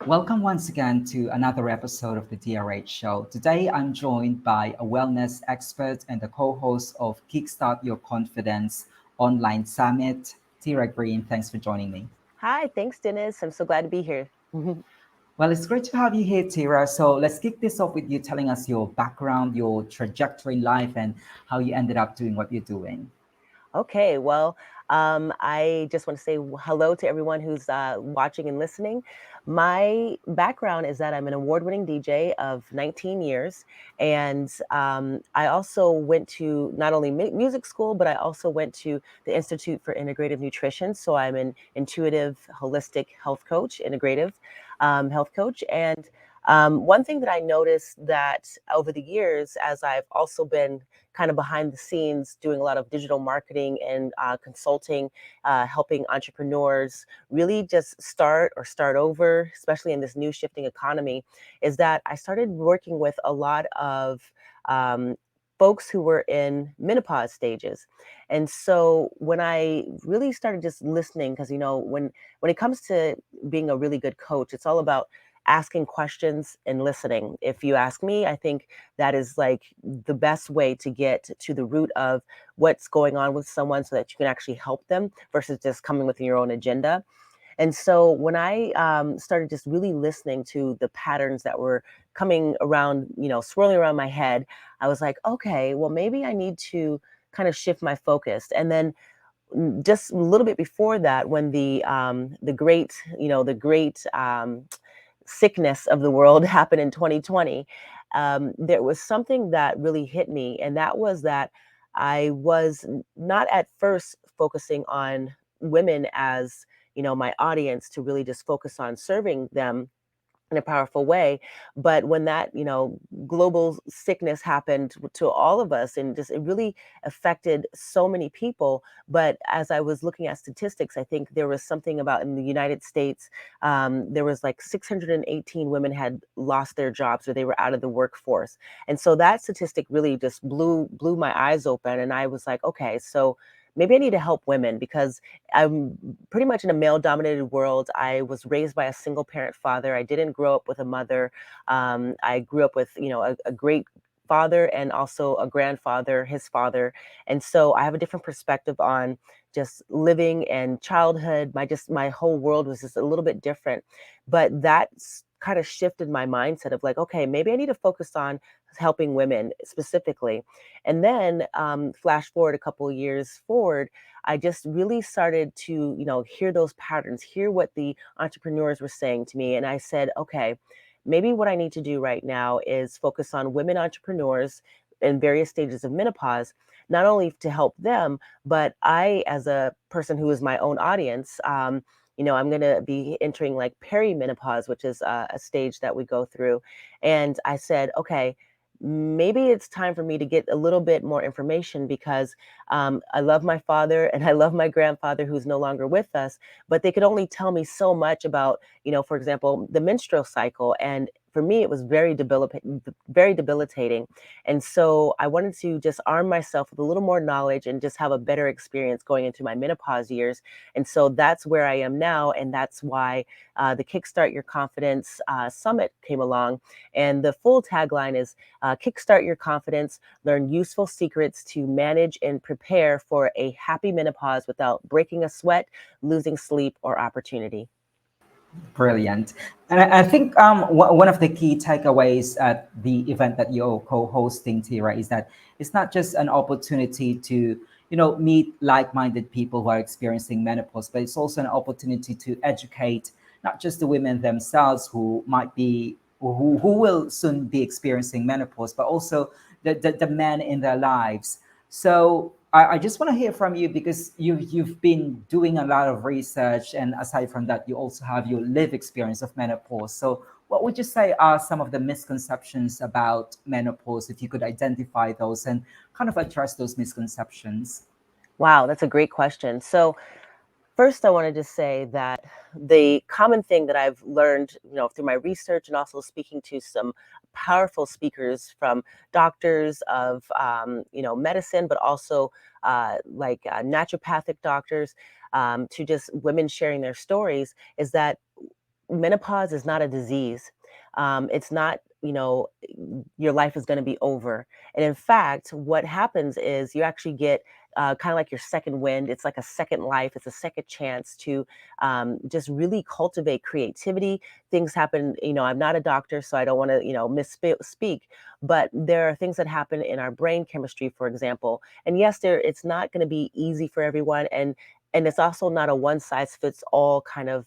Welcome once again to another episode of the DRH Show. Today, I'm joined by a wellness expert and the co host of Kickstart Your Confidence online summit, Tera Greene. Thanks for joining me. Hi, thanks, Dennis. I'm so glad to be here. Well, it's great to have you here, Tera. So let's kick this off with you telling us your background, your trajectory in life, and how you ended up doing what you're doing. Okay, I just want to say hello to everyone who's watching and listening. My background is that I'm an award-winning DJ of 19 years, and I also went to not only music school, but I also went to the Institute for Integrative Nutrition. So I'm an intuitive, holistic health coach, integrative health coach, and one thing that I noticed that over the years, as I've also been kind of behind the scenes doing a lot of digital marketing and consulting, helping entrepreneurs really just start over, especially in this new shifting economy, is that I started working with a lot of folks who were in menopause stages. And so when I really started just listening, because when it comes to being a really good coach, it's all about asking questions and listening. If you ask me, I think that is like the best way to get to the root of what's going on with someone so that you can actually help them versus just coming with your own agenda. And so when I started just really listening to the patterns that were coming around, swirling around my head, I was like, okay, well, maybe I need to kind of shift my focus. And then just a little bit before that, when the great sickness of the world happened in 2020, there was something that really hit me, and that was that I was not at first focusing on women as my audience to really just focus on serving them in a powerful way. But when that global sickness happened to all of us, and just it really affected so many people. But as I was looking at statistics, I think there was something about in the United States, there was like 618 women had lost their jobs or they were out of the workforce. And so that statistic really just blew my eyes open, and I was like, okay, so maybe I need to help women, because I'm pretty much in a male dominated world. I was raised by a single parent father. I didn't grow up with a mother. I grew up with, a great father and also a grandfather, his father. And so I have a different perspective on just living and childhood. My whole world was just a little bit different. But that's kind of shifted my mindset of like, okay, maybe I need to focus on helping women specifically. And then flash forward a couple of years forward, I just really started to, hear those patterns, hear what the entrepreneurs were saying to me. And I said, okay, maybe what I need to do right now is focus on women entrepreneurs in various stages of menopause, not only to help them, but I, as a person who is my own audience, I'm going to be entering like perimenopause, which is a stage that we go through. And I said, okay, maybe it's time for me to get a little bit more information, because I love my father and I love my grandfather who's no longer with us, but they could only tell me so much about, for example, the menstrual cycle. And for me, it was very debilitating. And so I wanted to just arm myself with a little more knowledge and just have a better experience going into my menopause years. And so that's where I am now. And that's why the Kickstart Your Confidence Summit came along. And the full tagline is Kickstart Your Confidence, learn useful secrets to manage and prepare for a happy menopause without breaking a sweat, losing sleep, or opportunity. Brilliant. And I think one of the key takeaways at the event that you're co-hosting, Tira, is that it's not just an opportunity to, meet like-minded people who are experiencing menopause, but it's also an opportunity to educate not just the women themselves who might be, who will soon be experiencing menopause, but also the men in their lives. So I just want to hear from you, because you've been doing a lot of research, and aside from that, you also have your live experience of menopause. So what would you say are some of the misconceptions about menopause, if you could identify those and kind of address those misconceptions? Wow, that's a great question. So first, I wanted to say that the common thing that I've learned, through my research and also speaking to some powerful speakers from doctors of, medicine, but also naturopathic doctors, to just women sharing their stories, is that menopause is not a disease. It's not, your life is going to be over. And in fact, what happens is you actually get kind of like your second wind. It's like a second life. It's a second chance to just really cultivate creativity. Things happen, I'm not a doctor, so I don't want to, misspeak, but there are things that happen in our brain chemistry, for example. And yes, it's not going to be easy for everyone. And it's also not a one size fits all kind of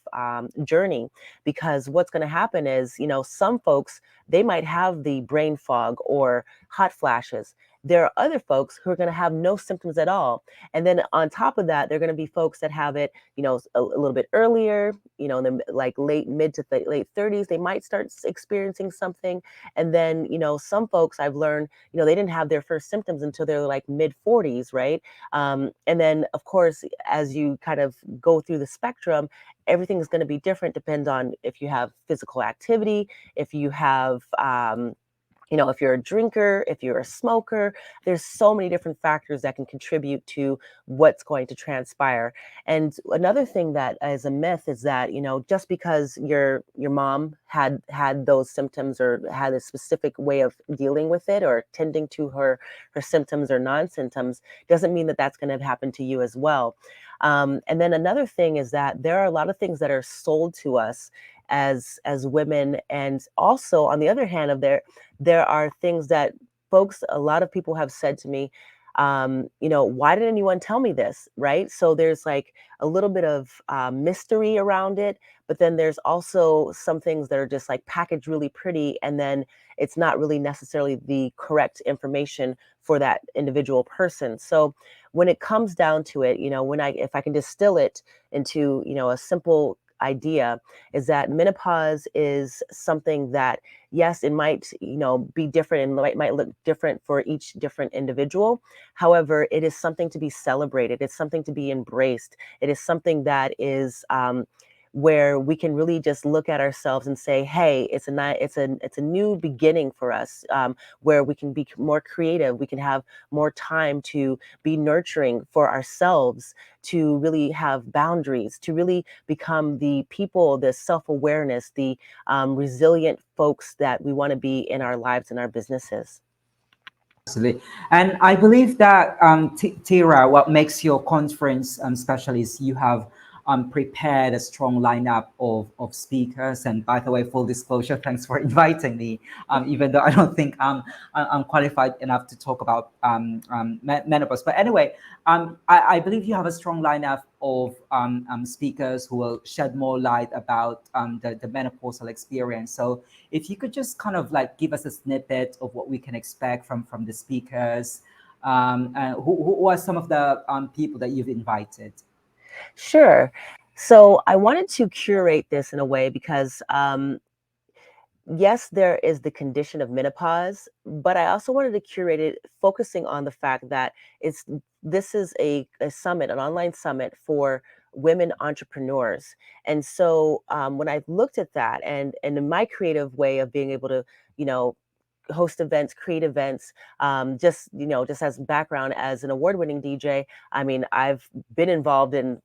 journey, because what's going to happen is, some folks, they might have the brain fog or hot flashes. There are other folks who are going to have no symptoms at all. And then on top of that, there are going to be folks that have it, a little bit earlier, in the like late mid to late 30s, they might start experiencing something. And then, some folks I've learned, they didn't have their first symptoms until they're like mid 40s, right? And then, of course, as you kind of go through the spectrum, everything is going to be different. Depends on if you have physical activity, if you have, if you're a drinker, if you're a smoker. There's so many different factors that can contribute to what's going to transpire. And another thing that is a myth is that, just because your mom had those symptoms or had a specific way of dealing with it or tending to her symptoms or non-symptoms, doesn't mean that that's going to happen to you as well. And then another thing is that there are a lot of things that are sold to us as women, and also on the other hand, there are things that folks, a lot of people have said to me, why didn't anyone tell me this? Right. So there's like a little bit of mystery around it, but then there's also some things that are just like packaged really pretty. And then it's not really necessarily the correct information for that individual person. So when it comes down to it, if I can distill it into, a simple idea, is that menopause is something that, yes, it might, be different and might look different for each different individual. However, it is something to be celebrated. It's something to be embraced. It is something that is where we can really just look at ourselves and say, "Hey, it's a new beginning for us, where we can be more creative. We can have more time to be nurturing for ourselves, to really have boundaries, to really become the people, the self-awareness, the resilient folks that we want to be in our lives and our businesses." Absolutely. And I believe that, Tira, what makes your conference special is you have prepared a strong lineup of speakers. And by the way, full disclosure, thanks for inviting me, even though I don't think I'm qualified enough to talk about menopause. But anyway, I believe you have a strong lineup of speakers who will shed more light about the menopausal experience. So if you could just kind of like give us a snippet of what we can expect from the speakers, and who are some of the people that you've invited? Sure. So I wanted to curate this in a way because yes, there is the condition of menopause, but I also wanted to curate it focusing on the fact that this is a summit, an online summit for women entrepreneurs. And so when I looked at that, and in my creative way of being able to, you know, host events, create events, just as background as an award-winning DJ, I mean, I've been involved in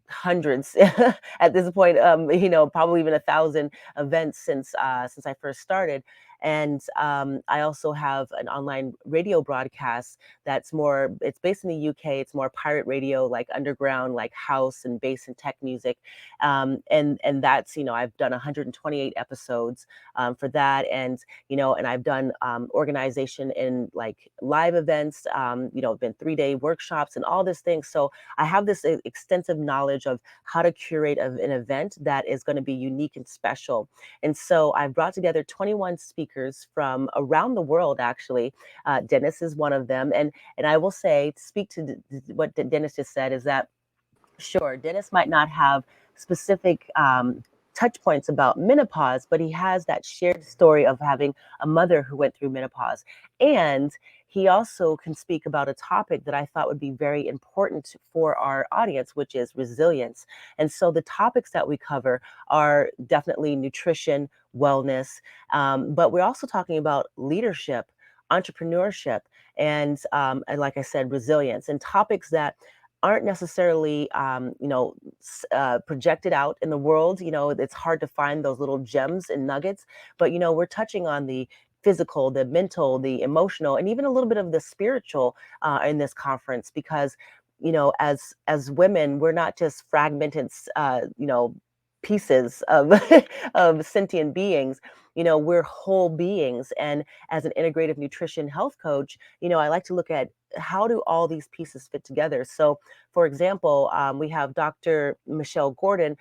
hundreds at this point, probably even 1,000 events since I first started. And I also have an online radio broadcast it's based in the UK. It's more pirate radio, like underground, like house and bass and tech music. And that's, I've done 128 episodes for that. And I've done organization in like live events, been 3-day workshops and all these things. So I have this extensive knowledge of how to curate an event that is going to be unique and special. And so I've brought together 21 speakers from around the world, actually. Dennis is one of them. And I will say, to speak to what Dennis just said, is that sure, Dennis might not have specific touch points about menopause, but he has that shared story of having a mother who went through menopause. And he also can speak about a topic that I thought would be very important for our audience, which is resilience. And so the topics that we cover are definitely nutrition, wellness, but we're also talking about leadership, entrepreneurship, and like I said, resilience, and topics that aren't necessarily, projected out in the world. It's hard to find those little gems and nuggets, but, we're touching on the physical, the mental, the emotional, and even a little bit of the spiritual in this conference, because, as women, we're not just fragmented, pieces of of sentient beings. We're whole beings. And as an integrative nutrition health coach, I like to look at how do all these pieces fit together. So, for example, we have Dr. Michelle Gordon,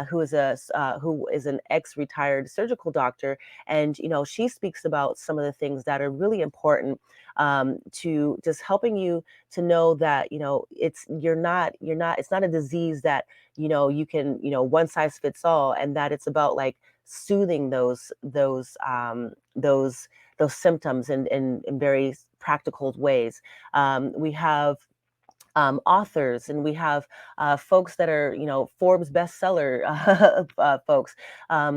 who is an ex-retired surgical doctor, and she speaks about some of the things that are really important, to just helping you to know that it's not a disease that you can one size fits all, and that it's about like soothing those symptoms in very practical ways. We have authors, and we have folks that are Forbes bestseller folks.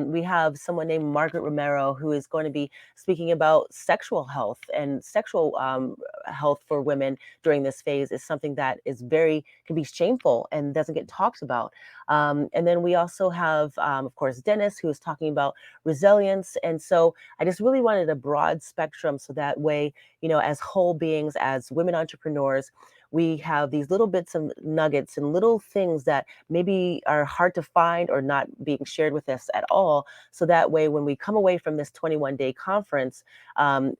We have someone named Margaret Romero, who is going to be speaking about sexual health, and sexual health for women during this phase is something that can be shameful and doesn't get talked about. And then we also have, of course, Dennis, who is talking about resilience. And so I just really wanted a broad spectrum, so that way, as whole beings, as women entrepreneurs, we have these little bits of nuggets and little things that maybe are hard to find or not being shared with us at all. So that way, when we come away from this 21-day conference,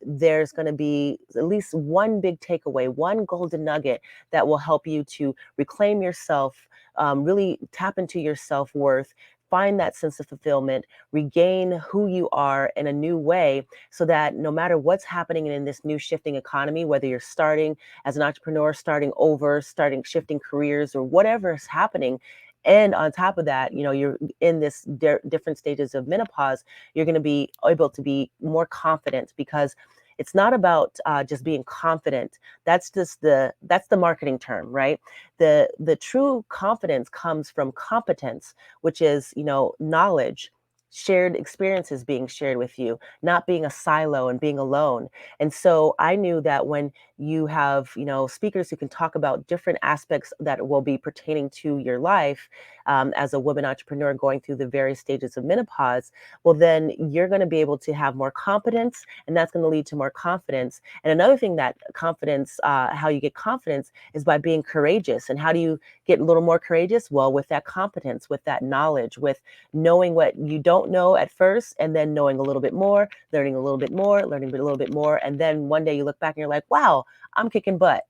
there's going to be at least one big takeaway, one golden nugget that will help you to reclaim yourself, really tap into your self-worth, find that sense of fulfillment, regain who you are in a new way, so that no matter what's happening in this new shifting economy, whether you're starting as an entrepreneur, starting over, starting shifting careers, or whatever is happening, and on top of that, you're in this different stages of menopause, you're going to be able to be more confident, because it's not about just being confident. That's the marketing term, right? The true confidence comes from competence, which is knowledge, shared experiences being shared with you, not being a silo and being alone. And so I knew that when you have speakers who can talk about different aspects that will be pertaining to your life, as a woman entrepreneur going through the various stages of menopause, well, then you're going to be able to have more competence, and that's going to lead to more confidence. And another thing that confidence, how you get confidence, is by being courageous. And how do you get a little more courageous? Well, with that competence, with that knowledge, with knowing what you don't know at first, and then knowing a little bit more, learning a little bit more, learning a little bit more. And then one day you look back and you're like, wow, I'm kicking butt.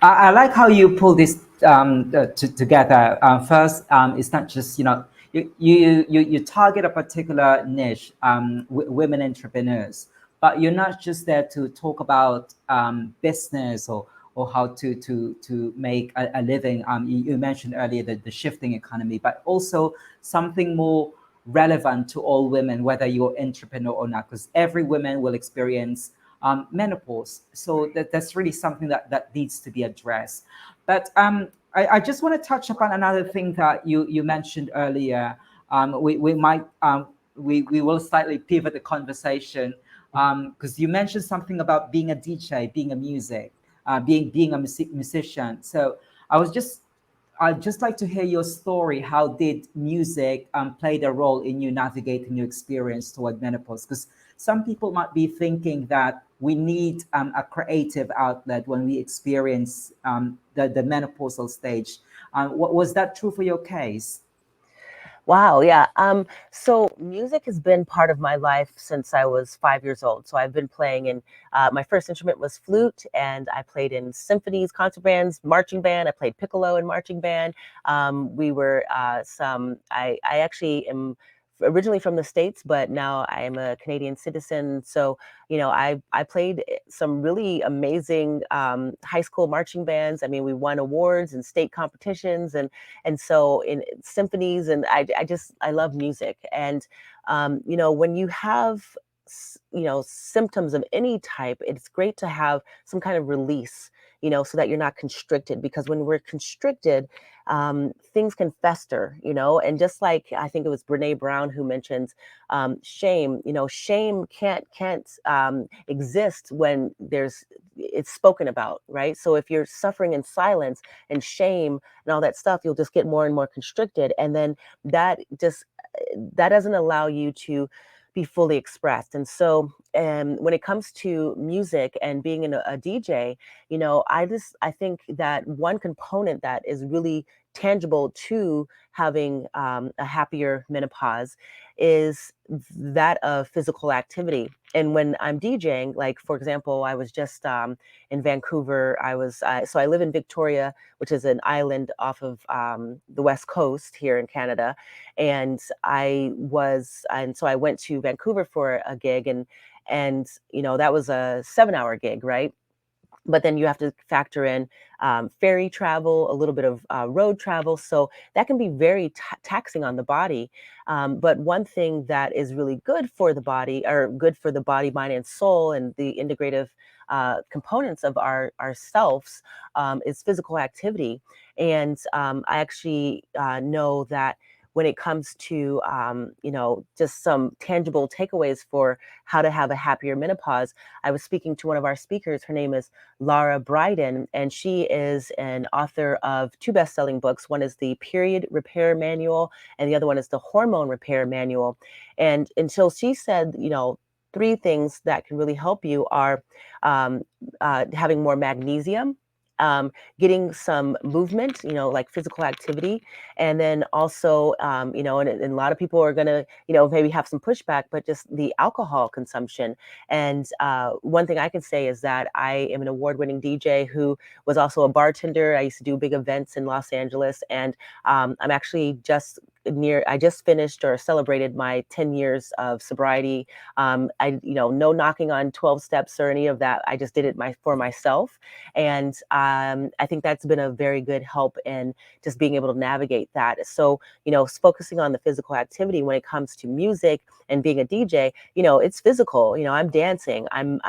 I like how you pull this together. First, it's not just you target a particular niche, women entrepreneurs, but you're not just there to talk about business or how to make a living. You mentioned earlier the shifting economy, but also something more relevant to all women, whether you're entrepreneur or not, because every woman will experience menopause. So that's really something that needs to be addressed. But I just want to touch upon another thing that you mentioned earlier. We will slightly pivot the conversation, because you mentioned something about being a DJ, being a being a musician. So I was just I'd just like to hear your story. How did music play a role in you navigating your experience toward menopause? Because some people might be thinking that we need a creative outlet when we experience the menopausal stage. Was that true for your case? Wow, yeah. So music has been part of my life since I was 5 years old. So I've been playing in, my first instrument was flute, and I played in symphonies, concert bands, marching band. I played piccolo in marching band. We were I actually am originally from the States, but now I am a Canadian citizen. So, I played some really amazing high school marching bands. I mean, we won awards and state competitions, and so in symphonies, and I love music. And when you have symptoms of any type, it's great to have some kind of release, so that you're not constricted, because when we're constricted, things can fester, and just like I think it was Brene Brown who mentioned shame. Shame can't exist when there's it's spoken about, right? So if you're suffering in silence and shame and all that stuff, you'll just get more and more constricted, and then that just that doesn't allow you to be fully expressed. And so when it comes to music and being a DJ, I think that one component that is really tangible to having a happier menopause is that of physical activity. And when I'm DJing, like for example, I was just in Vancouver. So I live in Victoria, which is an island off of the west coast here in Canada, and so I went to Vancouver for a gig, and that was a 7-hour gig, right? But then you have to factor in ferry travel, a little bit of road travel. So that can be very taxing on the body. But one thing that is really good for the body, or good for the body, mind, and soul, and the integrative components of our selves, is physical activity. And I actually know that when it comes to just some tangible takeaways for how to have a happier menopause, I was speaking to one of our speakers. Her name is Laura Bryden, and she is an author of two best-selling books. One is the Period Repair Manual, and the other one is the Hormone Repair Manual. And until she said, three things that can really help you are um, having more magnesium, getting some movement, like physical activity, and then also, and a lot of people are going to, maybe have some pushback, but just the alcohol consumption. And one thing I can say is that I am an award-winning DJ who was also a bartender. I used to do big events in Los Angeles, and I'm actually I just finished or celebrated my 10 years of sobriety. No knocking on 12 steps or any of that. I just did it for myself. And I think that's been a very good help in just being able to navigate that. So, focusing on the physical activity when it comes to music and being a DJ, it's physical. I'm dancing. I'm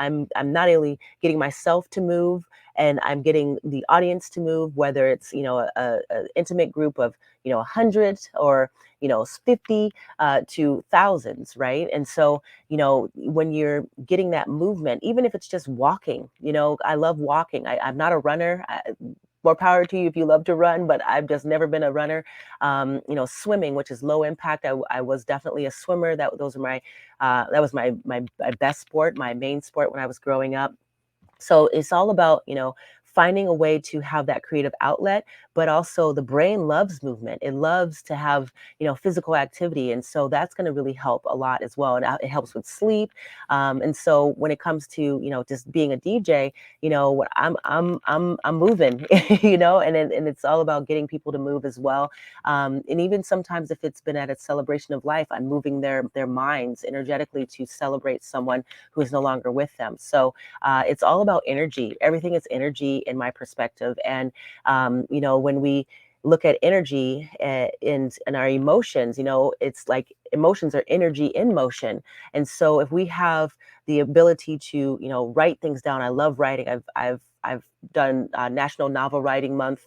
not only getting myself to move, and I'm getting the audience to move, whether it's, a intimate group of, 100 or, 50 to thousands, right? And so, when you're getting that movement, even if it's just walking, I love walking. I'm not a runner. More power to you if you love to run, but I've just never been a runner. Swimming, which is low impact. I was definitely a swimmer. That was my best sport, my main sport when I was growing up. So it's all about, finding a way to have that creative outlet, but also the brain loves movement. It loves to have, physical activity. And so that's going to really help a lot as well. And it helps with sleep. And so when it comes to, just being a DJ, I'm moving, and it's all about getting people to move as well. And even sometimes if it's been at a celebration of life, I'm moving their minds energetically to celebrate someone who is no longer with them. So it's all about energy. Everything is energy in my perspective. And, when we look at energy and our emotions, it's like emotions are energy in motion. And so if we have the ability to, write things down, I love writing. I've done National Novel Writing Month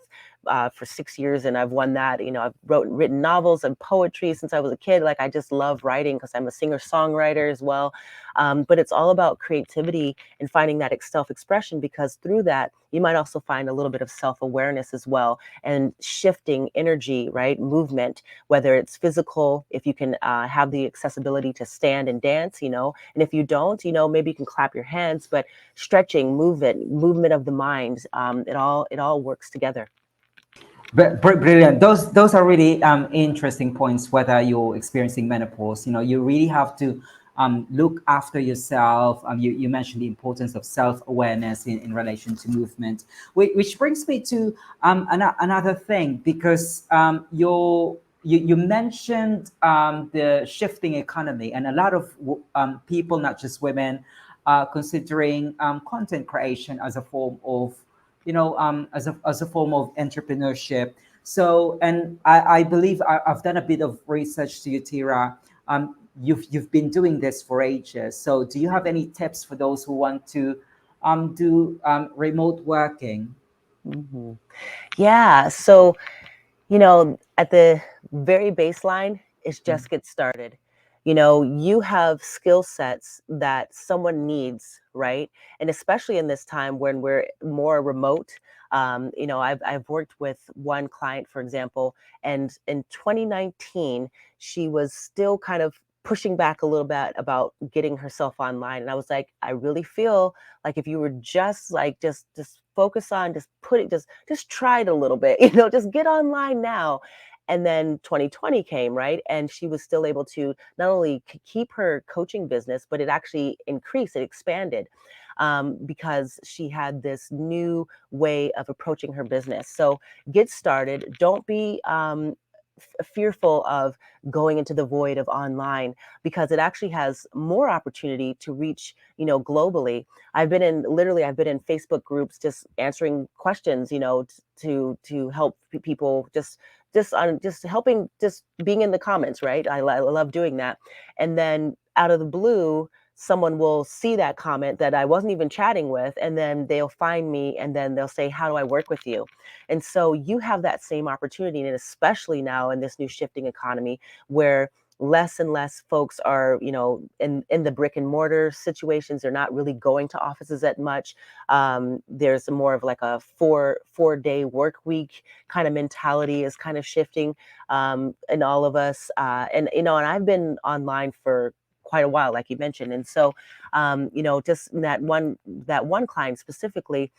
for 6 years, and I've won that. I've written novels and poetry since I was a kid. Like, I just love writing because I'm a singer-songwriter as well. But it's all about creativity and finding that self-expression, because through that, you might also find a little bit of self-awareness as well, and shifting energy, right? Movement, whether it's physical, if you can have the accessibility to stand and dance, and if you don't, maybe you can clap your hands, but stretching, movement of the mind, it all works together. Brilliant. Those are really interesting points. Whether you're experiencing menopause, you really have to look after yourself. You mentioned the importance of self-awareness in relation to movement, which brings me to another thing, because you mentioned the shifting economy, and a lot of people, not just women, considering content creation as a form of as a form of entrepreneurship. So, and I believe I've done a bit of research to you, Tera. You've been doing this for ages. So, do you have any tips for those who want to do remote working? Hmm. Yeah. So, at the very baseline is just get started. you have skill sets that someone needs, right? And especially in this time when we're more remote. I've worked with one client, for example, and in 2019, she was still kind of pushing back a little bit about getting herself online. And I was like, I really feel like if you were just like just focus on just put it just try it a little bit, just get online now. And then 2020 came, right? And she was still able to not only keep her coaching business, but it actually increased, it expanded, because she had this new way of approaching her business. So get started. Don't be fearful of going into the void of online, because it actually has more opportunity to reach, globally. I've been in Facebook groups just answering questions, to help people, just helping, just being in the comments, right? I love doing that. And then out of the blue, someone will see that comment that I wasn't even chatting with, and then they'll find me, and then they'll say, how do I work with you? And so you have that same opportunity, and especially now in this new shifting economy where less and less folks are, in the brick and mortar situations. They're not really going to offices that much. There's more of like a four-day work week kind of mentality is kind of shifting, in all of us. And I've been online for quite a while, like you mentioned. And so, just that one client specifically,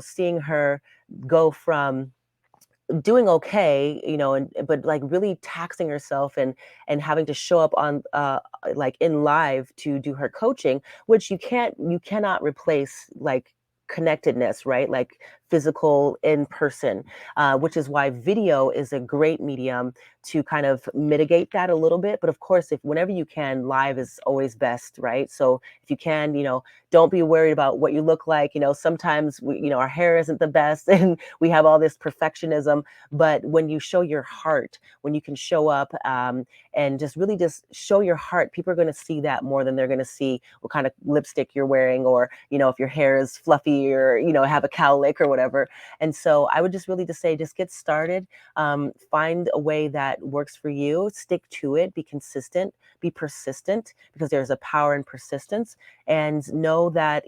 seeing her go from doing okay, and but like really taxing herself and having to show up on like in live to do her coaching, which you cannot replace like connectedness, right? Like physical in person, which is why video is a great medium to kind of mitigate that a little bit. But of course, if whenever you can, live is always best, right? So if you can, don't be worried about what you look like. Sometimes our hair isn't the best and we have all this perfectionism, but when you show your heart, when you can show up, and just really just show your heart, people are going to see that more than they're going to see what kind of lipstick you're wearing, or if your hair is fluffy, or have a cowlick or whatever. And so I would just really just say, just get started. Find a way that works for you, stick to it, be consistent, be persistent, because there's a power in persistence. And know that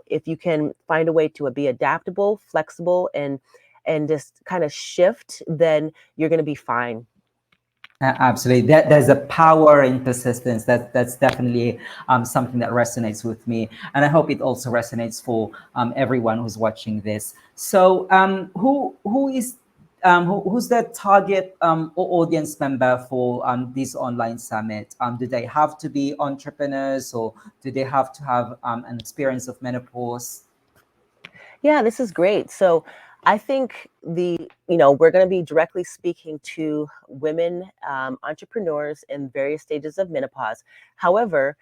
if you can find a way to be adaptable, flexible, and just kind of shift, then you're going to be fine. Absolutely, there's a power in persistence. That's definitely something that resonates with me, and I hope it also resonates for everyone who's watching this. So, who's the target audience member for this online summit? Do they have to be entrepreneurs, or do they have to have an experience of menopause? Yeah, this is great. So I think we're going to be directly speaking to women, entrepreneurs in various stages of menopause. However,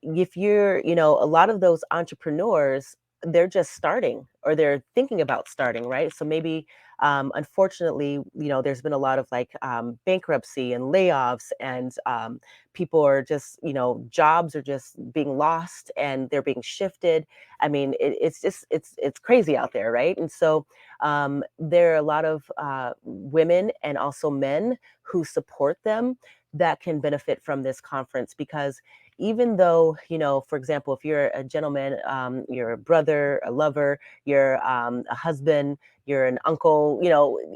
if a lot of those entrepreneurs, they're just starting, or they're thinking about starting, right? So maybe, unfortunately, there's been a lot of like bankruptcy and layoffs, and people are just, jobs are just being lost and they're being shifted. I mean, it's crazy out there, right? And so there are a lot of women and also men who support them that can benefit from this conference, because even though, for example, if you're a gentleman, you're a brother, a lover, you're a husband, you're an uncle,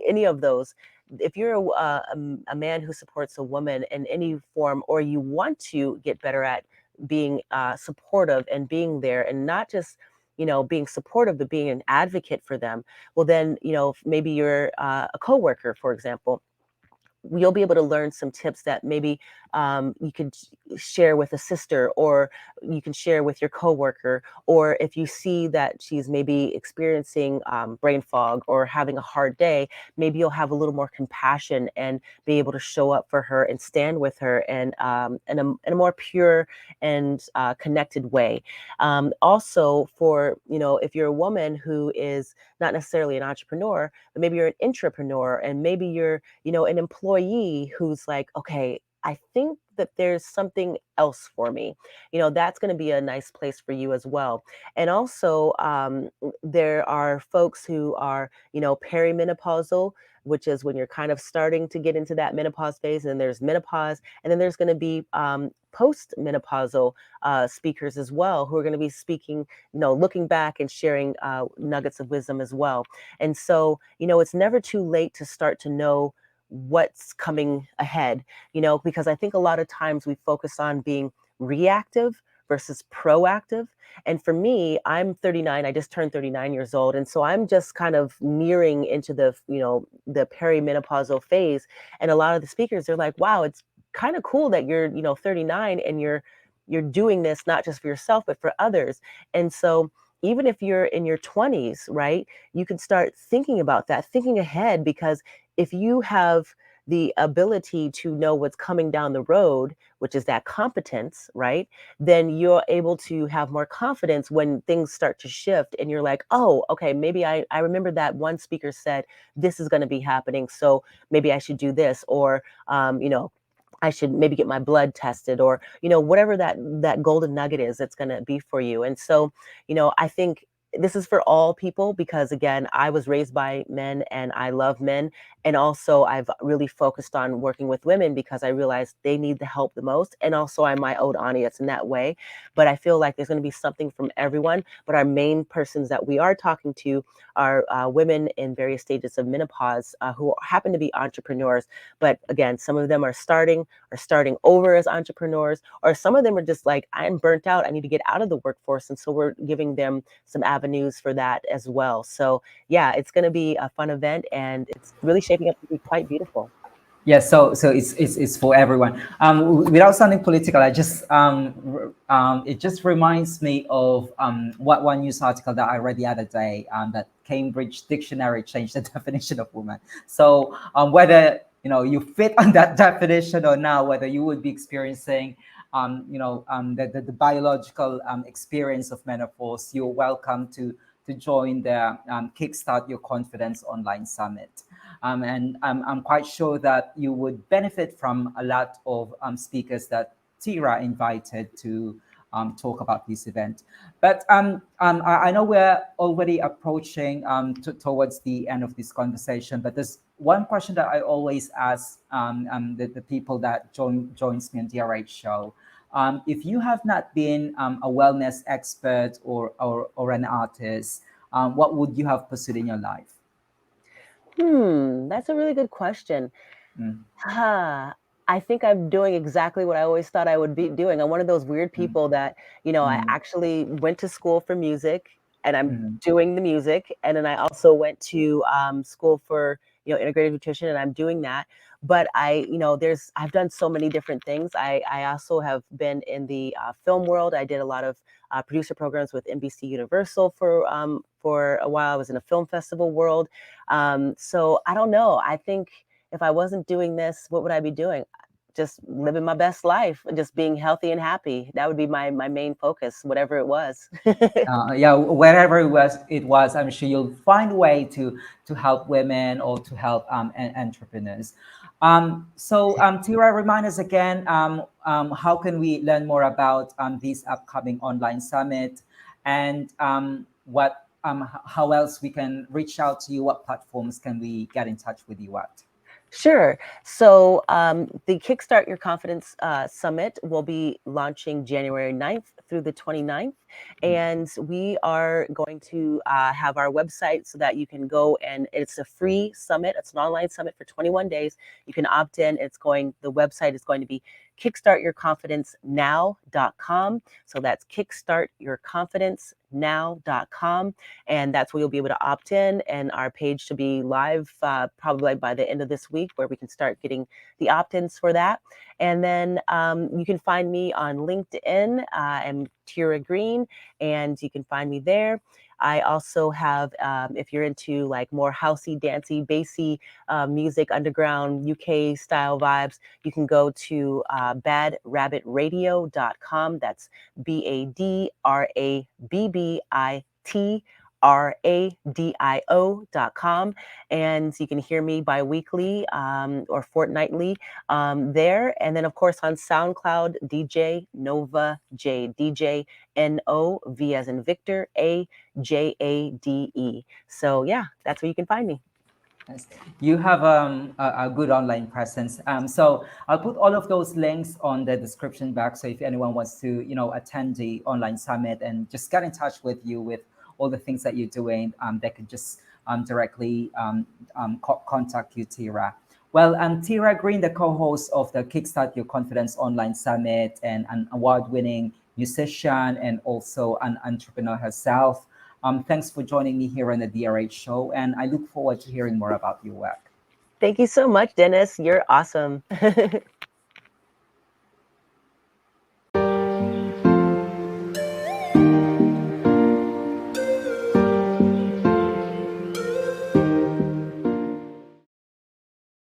any of those, if you're a man who supports a woman in any form, or you want to get better at being supportive and being there, and not just being supportive, but being an advocate for them, well then, maybe you're a coworker, for example, you'll be able to learn some tips that maybe you could share with a sister, or you can share with your coworker. Or if you see that she's maybe experiencing brain fog or having a hard day, maybe you'll have a little more compassion and be able to show up for her and stand with her, and in a more pure and connected way. Also, for if you're a woman who is not necessarily an entrepreneur, but maybe you're an intrapreneur, and maybe you're an employee who's like, okay, I think that there's something else for me. That's going to be a nice place for you as well. And also, there are folks who are, perimenopausal, which is when you're kind of starting to get into that menopause phase. And then there's menopause, and then there's going to be post-menopausal speakers as well, who are going to be speaking, looking back and sharing nuggets of wisdom as well. And so, it's never too late to start to know what's coming ahead, because I think a lot of times we focus on being reactive versus proactive. And for me, I'm 39, I just turned 39 years old. And so I'm just kind of nearing into the perimenopausal phase. And a lot of the speakers are like, wow, it's kind of cool that you're, 39 and you're doing this not just for yourself, but for others. And so even if you're in your 20s, right, you can start thinking about that, thinking ahead, because if you have the ability to know what's coming down the road, which is that competence, right? Then you're able to have more confidence when things start to shift and you're like, oh, okay, maybe I remember that one speaker said this is going to be happening. So maybe I should do this, or, I should maybe get my blood tested, or, whatever that golden nugget is that's going to be for you. And so, I think this is for all people, because again, I was raised by men and I love men. And also I've really focused on working with women because I realized they need the help the most. And also I'm my own audience in that way. But I feel like there's going to be something from everyone. But our main persons that we are talking to are women in various stages of menopause, who happen to be entrepreneurs. But again, some of them are starting over as entrepreneurs, or some of them are just like, I'm burnt out, I need to get out of the workforce. And so we're giving them some avenues for that as well. So yeah, it's going to be a fun event, and it's really shaping up to be quite beautiful. Yeah, so it's for everyone. Without sounding political, it just reminds me of what one news article that I read the other day, that Cambridge Dictionary changed the definition of woman. So whether you fit on that definition or not, whether you would be experiencing the biological experience of menopause, you're welcome to join the Kickstart Your Confidence online summit. And I'm quite sure that you would benefit from a lot of speakers that Tira invited to talk about this event. But I know we're already approaching towards the end of this conversation, but there's one question that I always ask the people that joins me on DRH show. If you have not been a wellness expert or an artist, what would you have pursued in your life? That's a really good question. Mm, Huh. I think I'm doing exactly what I always thought I would be doing. I'm one of those weird mm, people that, I mm, actually went to school for music, and I'm mm, doing the music. And then I also went to school for, integrative nutrition, and I'm doing that. But I've done so many different things. I also have been in the film world. I did a lot of producer programs with NBC Universal for a while. I was in a film festival world. So I don't know. I think if I wasn't doing this, what would I be doing? Just living my best life, just being healthy and happy. That would be my main focus, whatever it was. yeah, wherever it was, I'm sure you'll find a way to help women or to help entrepreneurs. Tira, remind us again, how can we learn more about this upcoming online summit, and how else we can reach out to you? What platforms can we get in touch with you at? Sure. So the Kickstart Your Confidence Summit will be launching January 9th through the 29th. And we are going to have our website so that you can go, and it's a free summit. It's an online summit for 21 days. You can opt in. The website is going to be kickstartyourconfidencenow.com. So that's kickstartyourconfidencenow.com. And that's where you'll be able to opt in, and our page to be live probably by the end of this week, where we can start getting the opt-ins for that. And then you can find me on LinkedIn. I'm Tera Greene, and you can find me there. I also have, if you're into like more housey, dancey, bassy music, underground UK style vibes, you can go to badrabbitradio.com. That's BADRABBITRADIO.com. And you can hear me bi-weekly or fortnightly there. And then, of course, on SoundCloud, DJ Nova J, DJ NOV as in Victor, AJADE. So, yeah, that's where you can find me. Yes. You have a good online presence. So I'll put all of those links on the description box. So if anyone wants to, attend the online summit and just get in touch with you with all the things that you're doing, they can just directly contact you, Tira. Well, Tira Green, the co-host of the Kickstart Your Confidence Online Summit and an award-winning musician and also an entrepreneur herself. Thanks for joining me here on the DRH show, and I look forward to hearing more about your work. Thank you so much, Dennis. You're awesome.